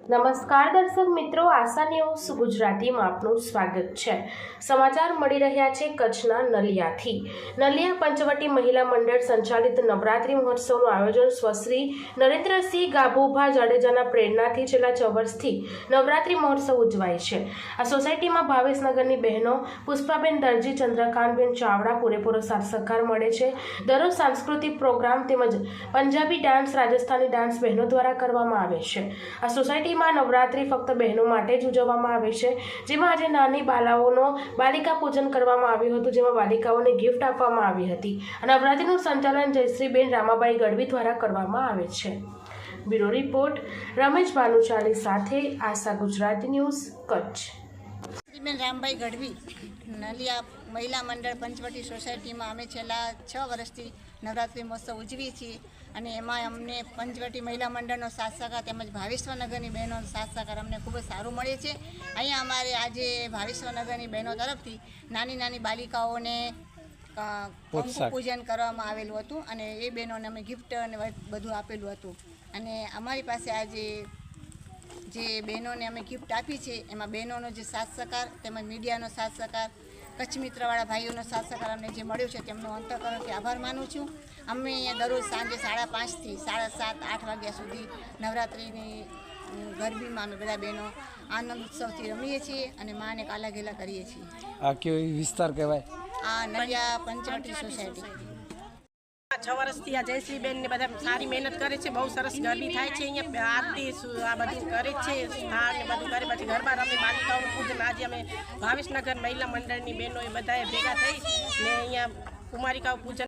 નમસ્કાર દર્શક મિત્રો, આશા ન્યૂઝ ગુજરાતીમાં આપનું સ્વાગત છે। સમાચાર મળી રહ્યા છે કચ્છના નલિયાથી। નલિયા પંચવટી મહિલા મંડળ સંચાલિત નવરાત્રી મહોત્સવનું આયોજન સ્વશ્રી નરેન્દ્રસિંહ ગાભુભા જાડેજાના પ્રેરણાથી છેલ્લા 6 વર્ષથી નવરાત્રી મહોત્સવ ઉજવાય છે। આ સોસાયટીમાં ભાવેશનગરની બહેનો પુષ્પાબેન દરજી, ચંદ્રકાંતબેન ચાવડા પૂરેપૂરો સાથ સહકાર મળે છે। દરરોજ સાંસ્કૃતિક પ્રોગ્રામ તેમજ પંજાબી ડાન્સ, રાજસ્થાની ડાન્સ બહેનો દ્વારા કરવામાં આવે છે। આ સોસાયટી નવરાત્રી ફક્ત બહેનો માટે જ ઉજવવામાં આવે છે, જેમાં આજે નાની બાલાઓનો બાલિકા પૂજન કરવામાં આવ્યું હતું, જેમાં બાલિકાઓને ગિફ્ટ આપવામાં આવી હતી। નવરાત્રીનું સંચાલન જયશ્રીબેન રામાબાઈ ગઢવી દ્વારા કરવામાં આવે છે। બ્યુરો રિપોર્ટ રમેશ ભાનુશાલી સાથે આશા ગુજરાતી ન્યૂઝ કચ્છ। જયશ્રીબેન રામભાઈ ગઢવી, નલિયા મહિલા મંડળ પંચવટી સોસાયટીમાં અમે છેલ્લા 6 વર્ષથી નવરાત્રિ મહોત્સવ ઉજવીએ છીએ અને એમાં અમને પંચવટી મહિલા મંડળનો સાથ સહકાર તેમજ ભાવેશ્વરનગરની બહેનોનો સાથ સહકાર અમને ખૂબ જ સારું મળે છે। અહીંયા અમારે આજે ભાવેશ્વરનગરની બહેનો તરફથી નાની નાની બાલિકાઓને કંકુ પૂજન કરવામાં આવેલું હતું અને એ બહેનોને અમે ગિફ્ટ અને બધું આપેલું હતું અને અમારી પાસે આજે જે બહેનોને અમે ગિફ્ટ આપી છે એમાં બહેનોનો જે સાથ સહકાર તેમજ મીડિયાનો સાથ સહકાર, કચ્છ મિત્રવાળા ભાઈઓનો સાથ સહકાર અમને જે મળ્યો છે તેમનો અંતઃકરણથી આભાર માનું છું। અમે અહીંયા દરરોજ સાંજે 5:30 થી 7:30, 8 વાગ્યા સુધી નવરાત્રિની ગરબીમાં અમે બધા બહેનો આનંદ ઉત્સવથી રમીએ છીએ અને માને કાલા ઘેલા કરીએ છીએ। આ કયો વિસ્તાર કહેવાય? આ નલિયા પંચવટી સોસાયટી। 6 વર્ષથી આ જયશ્રીબેન ને બધા સારી મહેનત કરે છે, બહુ સરસ ગરબી થાય છે। અહીંયા આરતી આ બધું કરે છે, સ્થાન ને બધું કરે, પછી ગરબા રમે, બાલિકાઓનું પૂજન। આજે અમે ભાવેશનગર મહિલા મંડળની બહેનો એ બધાએ ભેગા થઈ ને અહીંયા કુમારિકાઓ પૂજન